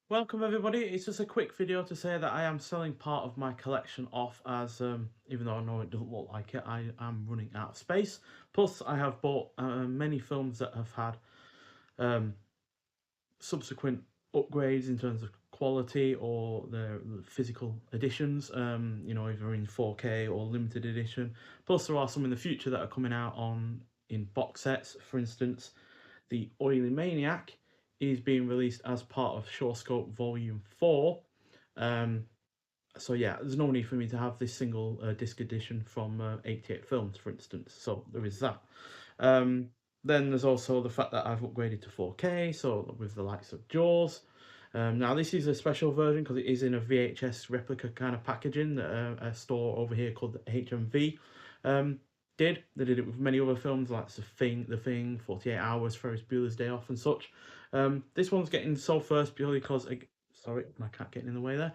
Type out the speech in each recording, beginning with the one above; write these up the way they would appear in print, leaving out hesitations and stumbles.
Welcome everybody, it's just a quick video to say that I am selling part of my collection off as, even though I know it doesn't look like it, I am running out of space. Plus I have bought many films that have had um, subsequent upgrades in terms of quality or their physical editions, either in 4K or limited edition. Plus there are some in the future that are coming out in box sets. For instance, the Oily Maniac is being released as part of Shore Scope Volume 4. Um, so yeah, there's no need for me to have this single disc edition from 88 Films, for instance. So there is that. Um, then there's also the fact that I've upgraded to 4K, so with the likes of Jaws. Now this is a special version because it is in a VHS replica kind of packaging that a store over here called HMV um, did. They did it with many other films like The Thing, 48 Hours, Ferris Bueller's Day Off, and such. This one's getting sold first purely because, sorry, my cat getting in the way there.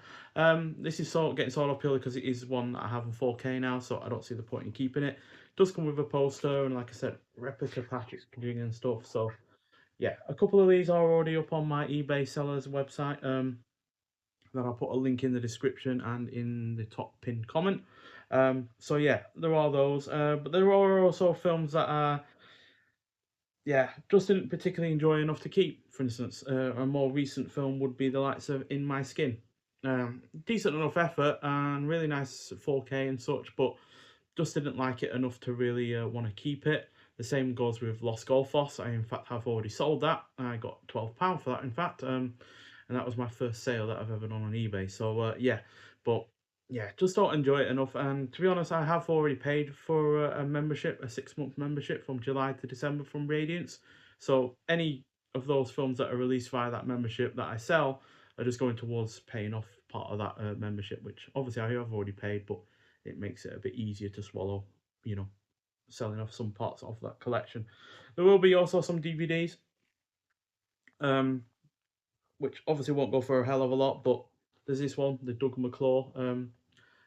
This is getting sold off purely because it is one that I have in 4K now, so I don't see the point in keeping it. It does come with a poster and, like I said, replica packaging and stuff. So yeah, a couple of these are already up on my eBay sellers website. That I'll put a link in the description and in the top pinned comment. So yeah, there are those, but there are also films that are, yeah, just didn't particularly enjoy enough to keep. For instance, a more recent film would be the likes of In My Skin. Decent enough effort and really nice 4K and such, but just didn't like it enough to really want to keep it. The same goes with Los Golfos. I in fact have already sold that. I got £12 for that, in fact, and that was my first sale that I've ever done on eBay. So yeah, but yeah, just don't enjoy it enough. And to be honest, I have already paid for a membership, a 6-month membership from July to December from Radiance. So any of those films that are released via that membership that I sell are just going towards paying off part of that membership, which obviously I have already paid, but it makes it a bit easier to swallow, you know, selling off some parts of that collection. There will be also some DVDs, um, which obviously won't go for a hell of a lot, but there's this one, the Doug McClure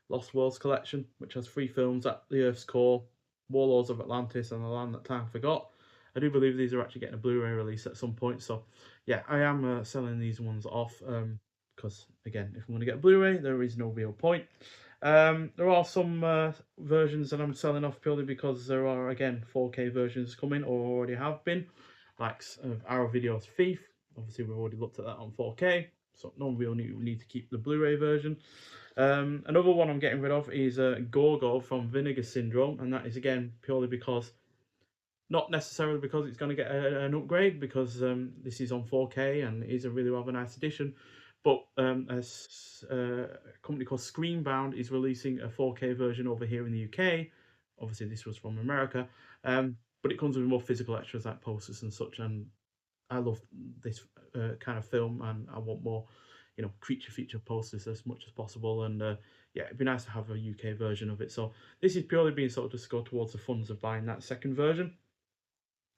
Lost Worlds collection, which has 3 films: At the Earth's Core, Warlords of Atlantis, and The Land That Time Forgot. I do believe these are actually getting a Blu-ray release at some point, so yeah, I am selling these ones off because again, if I'm going to get a Blu-ray, there is no real point. There are some versions that I'm selling off purely because there are again 4K versions coming or already have been, like Arrow Video's Thief. Obviously, we've already looked at that on 4K, so no real need to keep the Blu-ray version. Another one I'm getting rid of is Gorgo from Vinegar Syndrome, and that is again purely because, not necessarily because it's going to get an upgrade, because this is on 4K and is a really rather nice edition, but a company called Screenbound is releasing a 4K version over here in the UK. Obviously, this was from America, but it comes with more physical extras like posters and such, and I love this kind of film, and I want more, creature feature posters as much as possible. And yeah, it'd be nice to have a UK version of it. So this is purely being sort of just go towards the funds of buying that second version.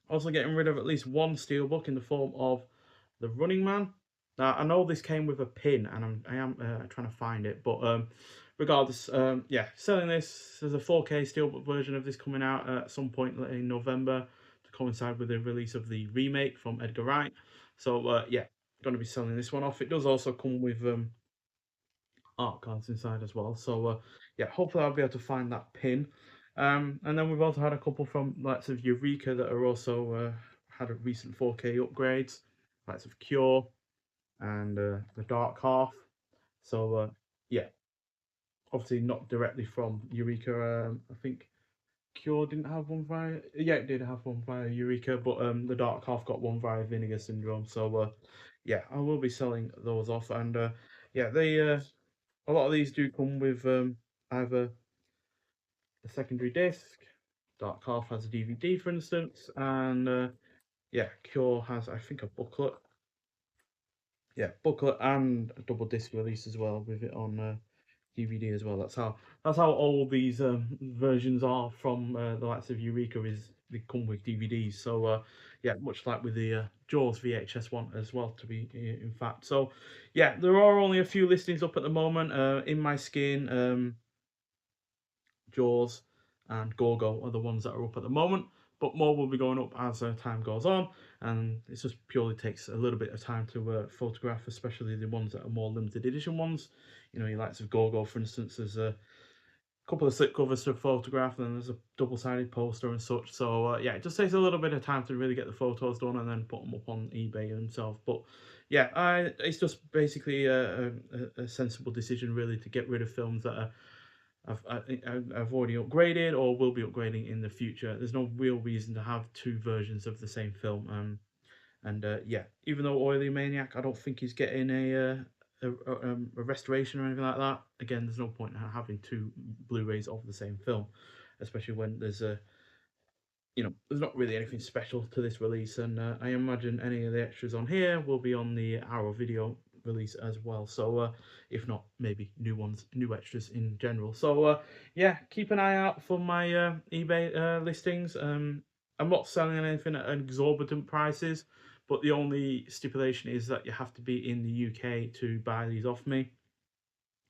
Also getting rid of at least one steelbook in the form of the Running Man. Now I know this came with a pin, and I am trying to find it, but regardless, yeah, selling this. There's a 4K steelbook version of this coming out at some point in November to coincide with the release of the remake from Edgar Wright. So yeah, going to be selling this one off. It does also come with art cards inside as well. So yeah, hopefully I'll be able to find that pin. And then we've also had a couple from likes of Eureka that are also had a recent 4K upgrades, likes of Cure and the Dark Half. So yeah, obviously not directly from Eureka. I think Cure didn't have one via. Yeah, it did have one via Eureka, but the Dark Half got one via Vinegar Syndrome. So yeah, I will be selling those off, and yeah, they a lot of these do come with either a secondary disc. Dark Half has a DVD, for instance, and yeah, Cure has, I think, a booklet. Yeah, booklet and a double disc release as well with it on DVD as well. That's how all these versions are from the likes of Eureka, is they come with DVDs. So yeah, much like with the Jaws VHS one as well, to be in fact. So yeah, there are only a few listings up at the moment. In My Skin, Jaws, and Gorgo are the ones that are up at the moment. but more will be going up as time goes on, and it just purely takes a little bit of time to photograph, especially the ones that are more limited edition ones. You know, your likes of Gorgo, for instance, there's a couple of slipcovers to photograph, and then there's a double-sided poster and such. So yeah, it just takes a little bit of time to really get the photos done and then put them up on eBay themselves. But yeah, it's just basically a sensible decision really to get rid of films that are I've already upgraded or will be upgrading in the future. There's no real reason to have two versions of the same film. And yeah, even though Oily Maniac, I don't think he's getting a restoration or anything like that. Again, there's no point in having two Blu-rays of the same film, especially when there's a there's not really anything special to this release, and I imagine any of the extras on here will be on the Arrow video release as well. So if not, maybe new ones, new extras in general. So yeah, keep an eye out for my eBay listings. I'm not selling anything at exorbitant prices, but the only stipulation is that you have to be in the UK to buy these off me.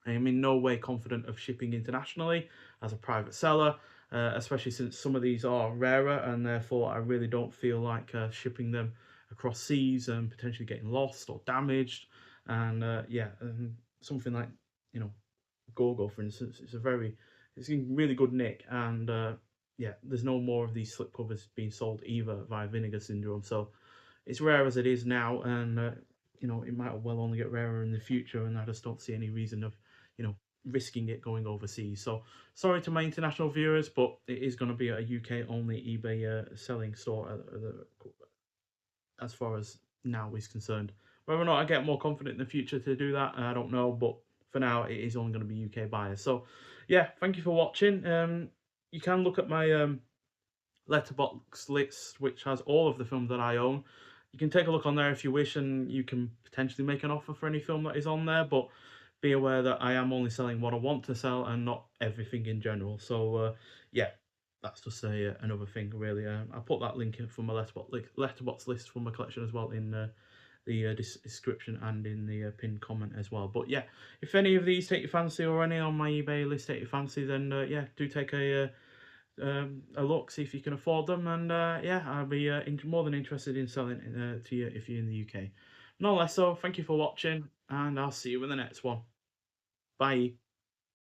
I am in no way confident of shipping internationally as a private seller, especially since some of these are rarer, and therefore I really don't feel like shipping them across seas and potentially getting lost or damaged. And yeah, something like, you know, Gorgo, for instance, it's in really good nick, and yeah, there's no more of these slipcovers being sold either via Vinegar Syndrome. So it's rare as it is now, and it might well only get rarer in the future, and I just don't see any reason of, risking it going overseas. So sorry to my international viewers, but it is going to be a UK only eBay selling store as far as now is concerned. Whether or not I get more confident in the future to do that, I don't know, but for now it is only going to be UK buyers. So yeah, thank you for watching. You can look at my letterbox list, which has all of the films that I own. You can take a look on there if you wish, and you can potentially make an offer for any film that is on there, but be aware that I am only selling what I want to sell and not everything in general. So yeah, that's just another thing really. I'll put that link in for my letterbox list for my collection as well in the description and in the pinned comment as well. But yeah, if any of these take your fancy, or any on my eBay list take your fancy, then yeah, do take a look, see if you can afford them, and yeah, I'll be more than interested in selling to you if you're in the UK. No less so, thank you for watching, and I'll see you in the next one. Bye.